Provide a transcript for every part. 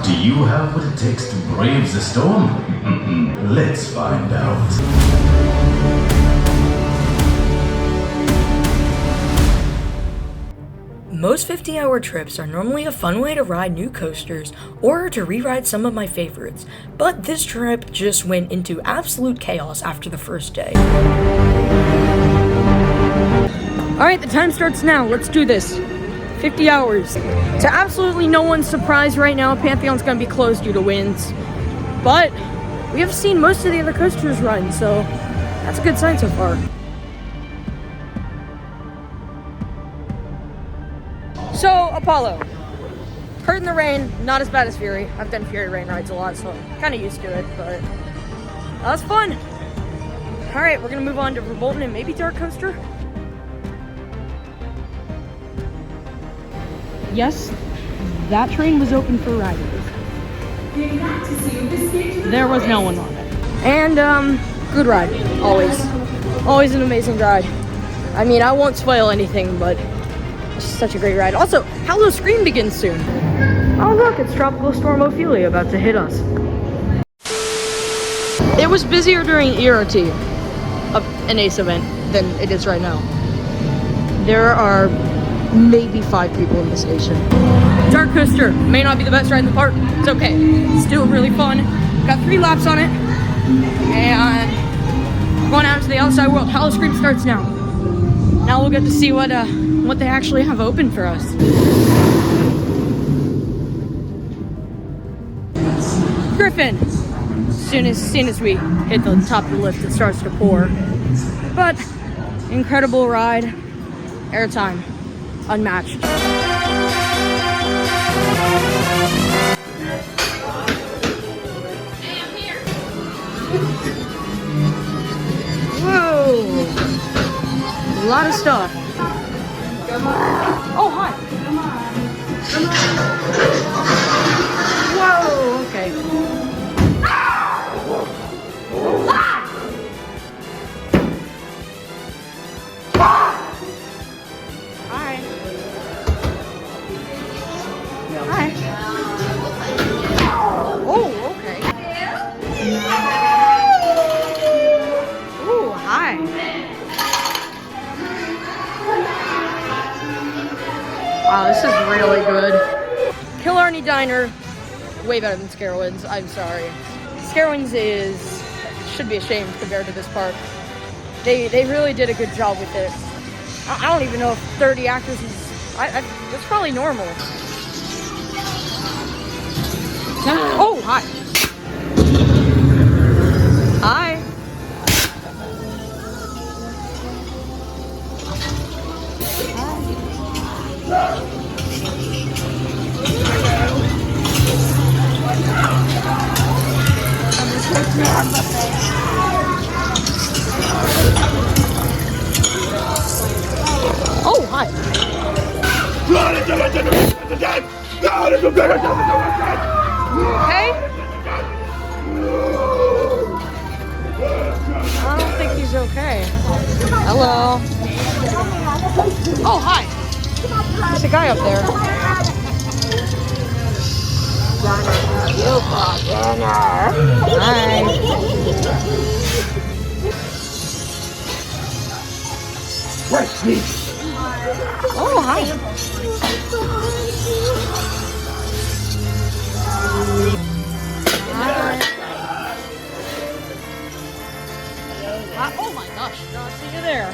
Do you have what it takes to brave the storm? Let's find out. Most 50-hour trips are normally a fun way to ride new coasters or to re-ride some of my favorites, but this trip just went into absolute chaos after the first day. Alright, the time starts now. Let's do this. 50 hours. To absolutely no one's surprise right now, Pantheon's gonna be closed due to winds. But we have seen most of the other coasters run, so that's a good sign so far. So, Apollo. Hurt in the rain, not as bad as Fury. I've done Fury rain rides a lot, so I'm kind of used to it, but that was fun. Alright, we're gonna move on to Revolting and maybe Dark Coaster. Yes, that train was open for riders. There was no one on it. And, good ride, always. Always an amazing ride. I mean, I won't spoil anything, but it's such a great ride. Also, Hallow Scream begins soon. Oh look, it's Tropical Storm Ophelia about to hit us. It was busier during ERT of an ACE event than it is right now. There are maybe 5 people in the station. Dark Coaster may not be the best ride in the park. It's okay. It's still really fun. Got 3 laps on it. And we're going out into the outside world. Hallow Scream starts now. Now we'll get to see what they actually have open for us. Griffin. As soon as we hit the top of the lift, it starts to pour. But incredible ride. Airtime. Unmatched. Whoa! A lot of stuff. Oh, hi. Whoa, okay. Wow, this is really good. Killarney Diner, way better than Scarowinds, I'm sorry. Scarowinds should be ashamed compared to this park. They really did a good job with it. I don't even know if 30 actors is, that's probably normal. Oh, hi. Hi. Oh, hi. Okay. I don't think he's okay. Hello. Oh, hi. There's a guy up there. You got dinner. Hi. Oh, hi. Oh my gosh, did not see you there.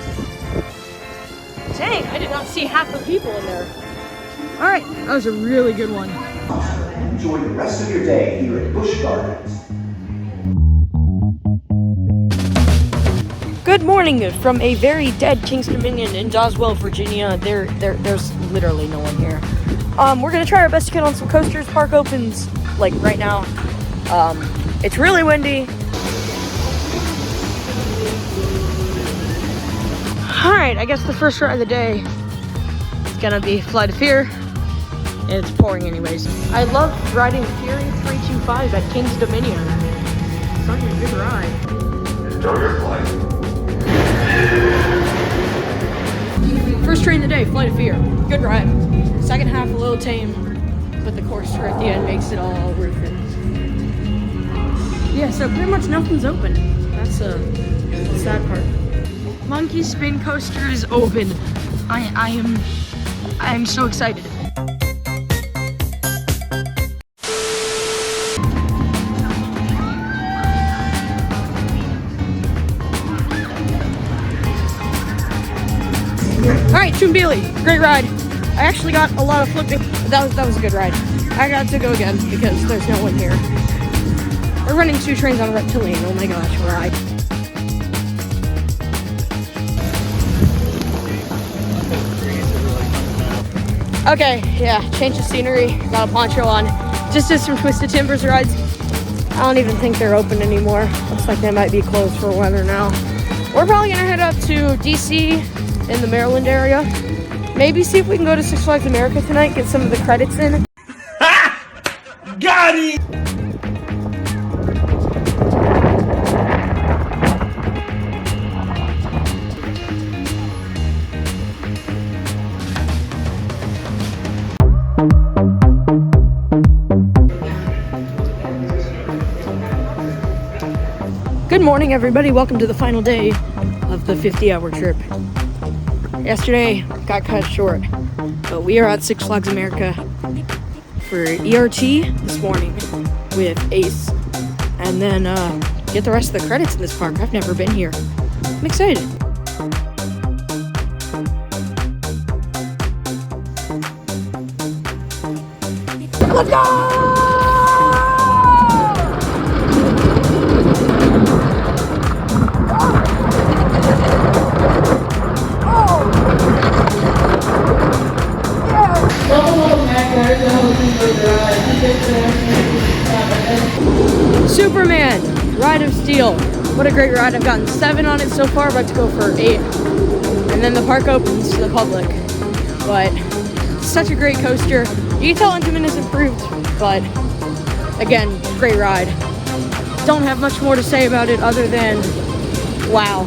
Dang, I did not see half the people in there. Alright, that was a really good one. Enjoy the rest of your day here at Busch Gardens. Good morning from a very dead Kings Dominion in Doswell, Virginia. There's literally no one here. We're gonna try our best to get on some coasters. Park opens like right now. It's really windy. Alright, I guess the first ride of the day is gonna be Flight of Fear. And it's pouring anyways. I love riding Fury 325 at Kings Dominion. It's such a good ride. Enjoy your flight. First train of the day, Flight of Fear. Good ride. Second half a little tame. but the coaster at the end makes it all worth it. Yeah, so pretty much nothing's open. That's the sad part. Monkey Spin Coaster is open. I am so excited. Alright, Chumbeely, great ride. I actually got a lot of flipping. That was a good ride. I got to go again because there's no one here. We're running 2 trains on Reptilian. Oh my gosh, ride. Okay, yeah, change of scenery. Got a poncho on. Just did some Twisted Timbers rides. I don't even think they're open anymore. Looks like they might be closed for weather now. We're probably gonna head up to DC in the Maryland area. Maybe see if we can go to Six Flags America tonight, get some of the credits in. Got it! Good morning, everybody. Welcome to the final day of the 50-hour trip. Yesterday got cut short, but we are at Six Flags America for ERT this morning with Ace, and then get the rest of the credits in this park. I've never been here. I'm excited. Let's go! Superman, Ride of Steel. What a great ride. I've gotten 7 on it so far, about to go for 8. And then the park opens to the public. But such a great coaster. You can tell Intamin is improved, but again, great ride. Don't have much more to say about it other than wow.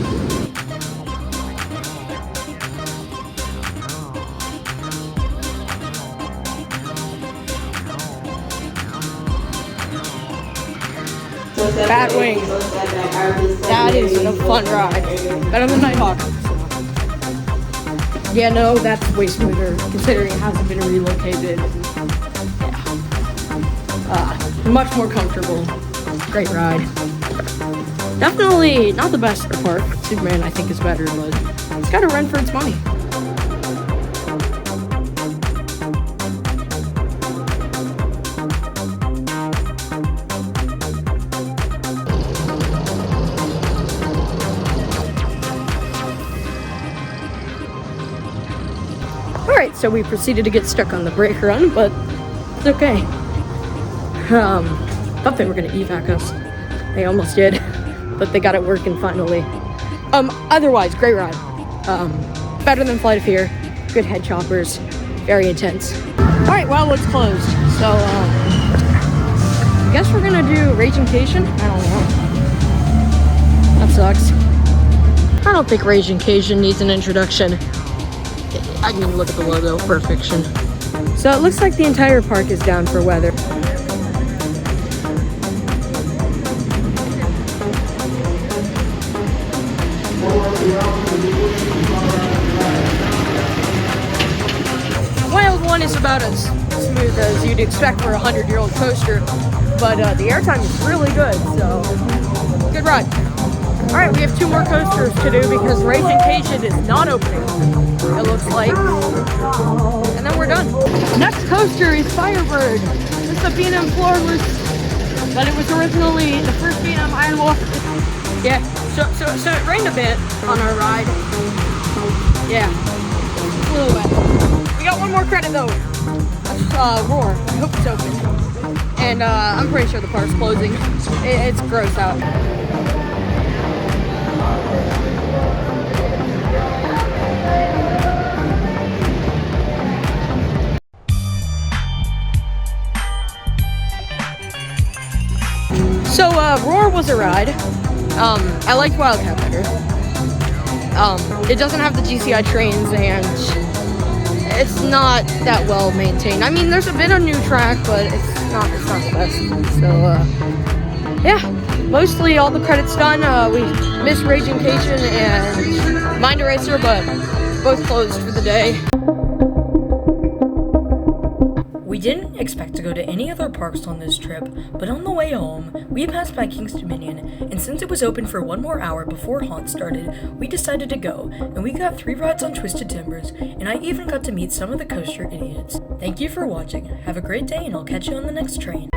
Batwing. That is a fun ride. Better than Nighthawk. Yeah, no, that's way smoother considering it hasn't been relocated. Yeah. Much more comfortable. Great ride. Definitely not the best in the park. Superman, I think, is better, but it's got to run for its money. Alright, so we proceeded to get stuck on the brake run, but it's okay. Thought they were gonna evac us. They almost did, but they got it working finally. Otherwise, great ride. Better than Flight of Fear. Good head choppers. Very intense. Alright, well, it's closed. So, I guess we're gonna do Raging-cation? I don't know. That sucks. I don't think Raging-cation needs an introduction. I can even look at the logo, perfection. So it looks like the entire park is down for weather. Wild One is about as smooth as you'd expect for a 100-year-old coaster, but the airtime is really good, so good ride. Alright, we have 2 more coasters to do because Raging-cation is not opening, it looks like. And then we're done. Next coaster is Firebird. It's a B&M floorless, but it was originally the first B&M Iron Wolf. Yeah, so it rained a bit on our ride. Yeah, a little wet. We got 1 more credit though. That's Roar. I hope it's open. And I'm pretty sure the park's closing. It's gross out. So, Roar was a ride. I liked Wildcat better. It doesn't have the GCI trains, and it's not that well maintained. I mean, there's a bit of new track, but it's not the best. So, yeah, mostly all the credits done. We missed Raging Cajun and Mind Eraser, but both closed for the day. We didn't expect to go to any other parks on this trip, but on the way home, we passed by King's Dominion, and since it was open for 1 more hour before Haunt started, we decided to go, and we got 3 rides on Twisted Timbers, and I even got to meet some of the coaster idiots. Thank you for watching, have a great day, and I'll catch you on the next train.